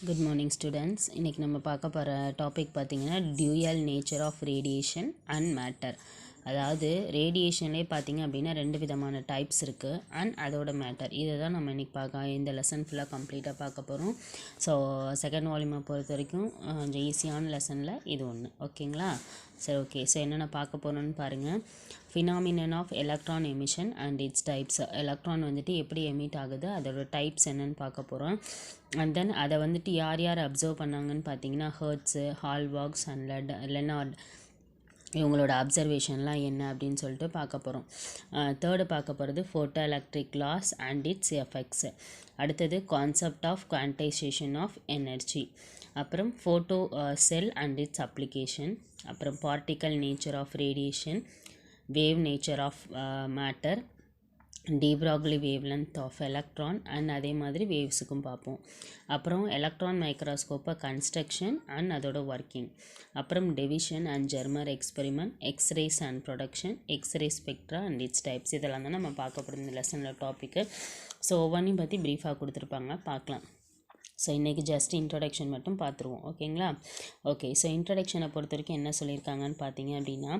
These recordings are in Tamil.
Good morning students. இன்னைக்கு நம்ம பார்க்க போகிற டாபிக் பார்த்தீங்கன்னா dual nature of radiation and matter. அதாவது ரேடியேஷன்லேயே பார்த்தீங்க அப்படின்னா ரெண்டு விதமான டைப்ஸ் இருக்குது அண்ட் அதோட மேட்டர். இதை தான் நம்ம இன்றைக்கி இந்த லெசன் ஃபுல்லாக கம்ப்ளீட்டாக பார்க்க போகிறோம். ஸோ செகண்ட் வால்யூமை பொறுத்த வரைக்கும் கொஞ்சம் ஈஸியான லெசனில் இது ஒன்று. ஓகேங்களா? சரி, ஓகே. ஸோ என்னென்ன பார்க்க போகிறோன்னு பாருங்கள். Phenomenon of electron emission and its types. Electron வந்துட்டு எப்படி எமிட் ஆகுது, அதோட டைப்ஸ் என்னன்னு பார்க்க போகிறோம். அண்ட் தென் அதை வந்துட்டு யார் யார் அப்சர்வ் பண்ணாங்கன்னு பார்த்தீங்கன்னா ஹர்ட்ஸு, ஹால்வாக்ஸ் அண்ட் லெனார்ட், இவங்களோட அப்சர்வேஷன்லாம் என்ன அப்படின்னு சொல்லிட்டு பார்க்க போகிறோம். தேர்டு பார்க்க போகிறது photoelectric laws and its effects. அடுத்தது concept of quantization of energy. அப்புறம் photo cell and its application. அப்புறம் particle nature of radiation, wave nature of matter, de Broglie wavelength of electron and அதே மாதிரி வேவ்ஸுக்கும் பார்ப்போம். அப்புறம் எலக்ட்ரான் மைக்ரோஸ்கோப்பை கன்ஸ்ட்ரக்ஷன் அண்ட் அதோட ஒர்க்கிங். அப்புறம் Davisson and Germer experiment, X rays and production, X ray spectra and its types. இதெல்லாம் தான் நம்ம பார்க்க போகிற இந்த லெசனில் டாப்பிக்கு. ஸோ ஒவ்வொன்றையும் பற்றி ப்ரீஃபாக கொடுத்துருப்பாங்க, பார்க்கலாம். ஸோ இன்றைக்கி ஜஸ்ட் இன்ட்ரொடக்ஷன் மட்டும் பார்த்துருவோம். ஓகேங்களா? ஓகே. ஸோ இன்ட்ரொடக்ஷனை பொறுத்த வரைக்கும் என்ன சொல்லியிருக்காங்கன்னு பார்த்தீங்க அப்படின்னா,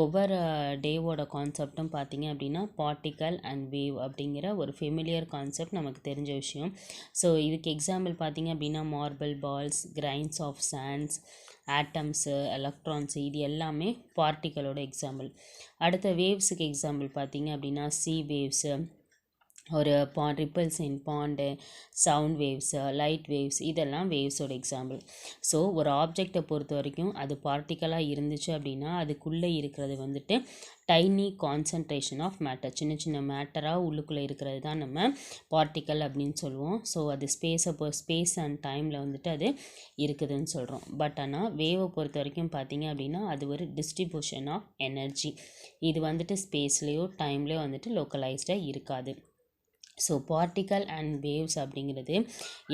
ஒவ்வொரு டேவோட கான்செப்டும் பார்த்தீங்க அப்படின்னா பார்ட்டிக்கல் அண்ட் வேவ் அப்படிங்கிற ஒரு ஃபெமிலியர் கான்செப்ட், நமக்கு தெரிஞ்ச விஷயம். ஸோ இதுக்கு எக்ஸாம்பிள் பார்த்தீங்க அப்படின்னா marble balls, grains of sands, atoms, electrons, இது எல்லாமே பார்ட்டிக்கலோட எக்ஸாம்பிள். அடுத்த வேவ்ஸுக்கு எக்ஸாம்பிள் பார்த்தீங்க அப்படின்னா சி வேவ்ஸு, ஒரு ripples in pond, sound waves, light waves, இதெல்லாம் வேவ்ஸோட எக்ஸாம்பிள். ஸோ ஒரு ஆப்ஜெக்டை பொறுத்த வரைக்கும் அது பார்ட்டிக்கலாக இருந்துச்சு அப்படின்னா அதுக்குள்ளே இருக்கிறது வந்துட்டு டைனி கான்சன்ட்ரேஷன் ஆஃப் மேட்டர், சின்ன சின்ன மேட்டராக உள்ளுக்குள்ளே இருக்கிறது தான் நம்ம பார்ட்டிக்கல் அப்படின்னு சொல்லுவோம். ஸோ அது ஸ்பேஸ் அண்ட் டைமில் வந்துட்டு அது இருக்குதுன்னு சொல்கிறோம். பட் ஆனால் வேவை பொறுத்த வரைக்கும் பார்த்தீங்க அப்படின்னா அது ஒரு டிஸ்ட்ரிபியூஷன் ஆஃப் எனர்ஜி. இது வந்துட்டு ஸ்பேஸ்லேயோ டைம்லேயோ வந்துட்டு லோக்கலைஸ்டாக இருக்காது. ஸோ பார்ட்டிக்கல் அண்ட் வேவ்ஸ் அப்படிங்கிறது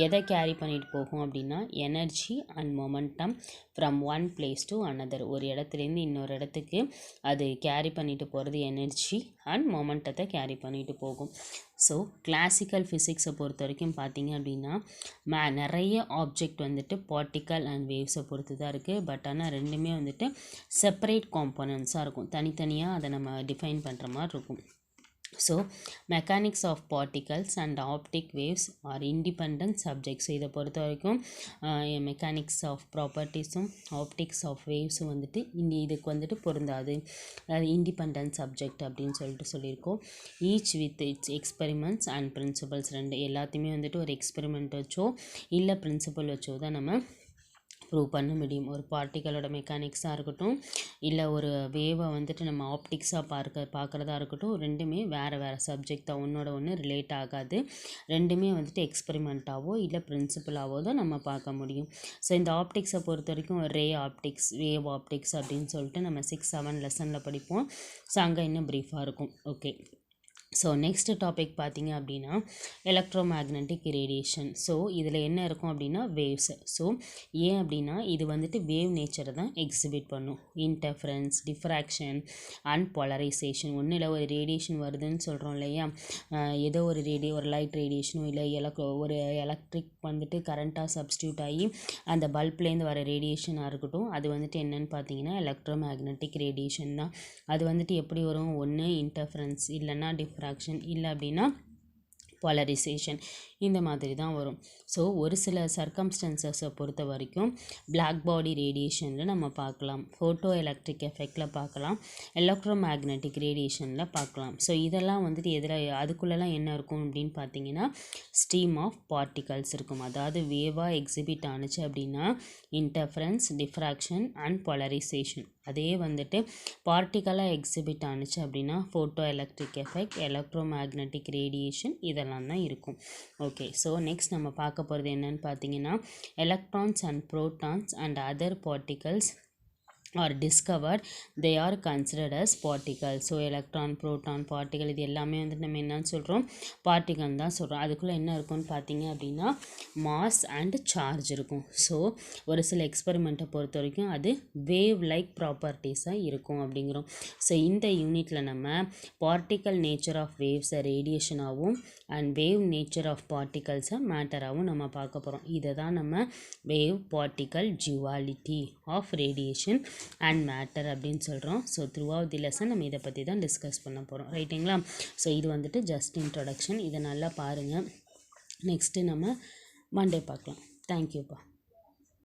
எதை கேரி பண்ணிட்டு போகும் அப்படின்னா energy and momentum from one place to another. ஒரு இடத்துலேருந்து இன்னொரு இடத்துக்கு அது கேரி பண்ணிட்டு போகிறது எனர்ஜி அண்ட் மொமெண்டத்தை கேரி பண்ணிட்டு போகும். ஸோ கிளாசிக்கல் ஃபிசிக்ஸை பொறுத்த வரைக்கும் பார்த்தீங்க அப்படின்னா நிறைய ஆப்ஜெக்ட் வந்துட்டு பார்ட்டிக்கல் அண்ட் வேவ்ஸை பொறுத்து தான் இருக்குது. பட் ஆனால் ரெண்டுமே வந்துட்டு செப்பரேட் காம்போனன்ட்ஸாக இருக்கும், தனித்தனியாக அதை நம்ம டிஃபைன் பண்ணுற மாதிரி இருக்கும். So mechanics of particles and optic waves are independent subjects. இதை பொறுத்த வரைக்கும் மெக்கானிக்ஸ் ஆஃப் ப்ராப்பர்ட்டிஸும் ஆப்டிக்ஸ் ஆஃப் வேவ்ஸும் வந்துட்டு இதுக்கு வந்துட்டு பொருந்தாது, அதாவது இண்டிபெண்ட் சப்ஜெக்ட் அப்படின்னு சொல்லியிருக்கோம். Each with its experiments and principles. ரெண்டு எல்லாத்தையுமே வந்துட்டு ஒரு எக்ஸ்பெரிமெண்ட் வச்சோ இல்லை பிரின்சிபல் வச்சோ தான் நம்ம ப்ரூவ் பண்ண முடியும். ஒரு பார்ட்டிக்கலோட மெக்கானிக்ஸாக இருக்கட்டும் இல்லை ஒரு வேவை வந்துட்டு நம்ம ஆப்டிக்ஸாக பார்க்குறதா இருக்கட்டும், ரெண்டுமே வேறு சப்ஜெக்ட் தான், ஒன்றோட ஒன்று ரிலேட் ஆகாது. ரெண்டுமே வந்துட்டு எக்ஸ்பெரிமெண்ட்டாவோ இல்லை பிரின்சிபலாவோ தான் நம்ம பார்க்க முடியும். ஸோ இந்த ஆப்டிக்ஸை பொறுத்த வரைக்கும் ரே ஆப்டிக்ஸ், வேவ் ஆப்டிக்ஸ் அப்படின்னு சொல்லிட்டு நம்ம 6-7 லெசனில் படிப்போம். ஸோ அங்கே இன்னும் ப்ரீஃபாக இருக்கும். ஓகே. ஸோ நெக்ஸ்ட் டாபிக் பார்த்தீங்க அப்படின்னா எலக்ட்ரோமேக்னட்டிக் ரேடியேஷன். ஸோ இதில் என்ன இருக்கும் அப்படின்னா வேவ்ஸ். ஸோ ஏன் அப்படின்னா இது வந்துட்டு வேவ் நேச்சரை தான் எக்ஸிபிட் பண்ணும். Interference, diffraction and polarisation. ஒன்றும் இல்லை, ஒரு ரேடியேஷன் வருதுன்னு சொல்கிறோம் இல்லையா, ஏதோ ஒரு லைட் ரேடியேஷனோ இல்லை ஒரு எலக்ட்ரிக் வந்துட்டு கரண்ட்டாக சப்ஸ்டியூட் ஆகி அந்த பல்ப்லேருந்து வர ரேடியேஷனாக இருக்கட்டும், அது வந்துட்டு என்னென்னு பார்த்தீங்கன்னா எலக்ட்ரோமேக்னட்டிக் ரேடியேஷன் தான். அது வந்துட்டு எப்படி வரும், ஒன்று இன்டர்ஃபரன்ஸ் இல்லைன்னா டிஃப்ராக்ஷன், இல்லை அப்படின்னா போலரைசேஷன், இந்த மாதிரி தான் வரும். ஸோ ஒரு சில சர்க்கம்ஸ்டன்சஸை பொறுத்த வரைக்கும் பிளாக் பாடி ரேடியேஷனில் நம்ம பார்க்கலாம், ஃபோட்டோ எலக்ட்ரிக் எஃபெக்டில் பார்க்கலாம், எலக்ட்ரோமேக்னட்டிக் ரேடியேஷனில் பார்க்கலாம். ஸோ இதெல்லாம் வந்துட்டு அதுக்குள்ளெல்லாம் என்ன இருக்கும் அப்படின்னு பார்த்தீங்கன்னா ஸ்ட்ரீம் ஆஃப் பார்ட்டிகல்ஸ் இருக்கும். அதாவது வேவாக எக்ஸிபிட் ஆணுச்சு அப்படின்னா இன்டர்ஃபரன்ஸ், டிஃப்ராக்ஷன் அண்ட் போலரைசேஷன். அதே வந்துட்டு பார்ட்டிக்கலாக எக்ஸிபிட் ஆணுச்சு அப்படின்னா photo electric effect, electromagnetic radiation, இதெல்லாம் தான் இருக்கும். ஓகே. ஸோ நெக்ஸ்ட் நம்ம பார்க்க போகிறது என்னன்னு பார்த்தீங்கன்னா electrons and protons and other particles are discovered, they are considered as particles. So electron proton particle இது எல்லாமே வந்து நம்ம என்னன்னு சொல்கிறோம், பார்ட்டிகல் தான் சொல்கிறோம். அதுக்குள்ளே என்ன இருக்கும்னு பார்த்தீங்க அப்படின்னா மாஸ் அண்ட் சார்ஜ் இருக்கும். ஸோ ஒரு சில எக்ஸ்பெரிமெண்ட்டை பொறுத்த வரைக்கும் அது வேவ் லைக் ப்ராப்பர்ட்டிஸாக இருக்கும் அப்படிங்கிறோம். ஸோ இந்த யூனிட்டில் நம்ம பார்ட்டிக்கல் நேச்சர் ஆஃப் வேவ்ஸை ரேடியேஷனாகவும் அண்ட் வேவ் நேச்சர் ஆஃப் பார்ட்டிகல்ஸை மேட்டராகவும் நம்ம பார்க்க போகிறோம். இதை தான் நம்ம wave particle duality of radiation and matter அப்படின்னு சொல்கிறோம். So throughout the lesson நம்ம இதை பற்றி தான் டிஸ்கஸ் பண்ண போகிறோம், ரைட்டுங்களா? ஸோ இது வந்துட்டு ஜஸ்ட் இன்ட்ரொடக்ஷன். இதை நல்லா பாருங்கள். நெக்ஸ்ட்டு நம்ம மண்டே பார்க்கலாம். தேங்க்யூப்பா.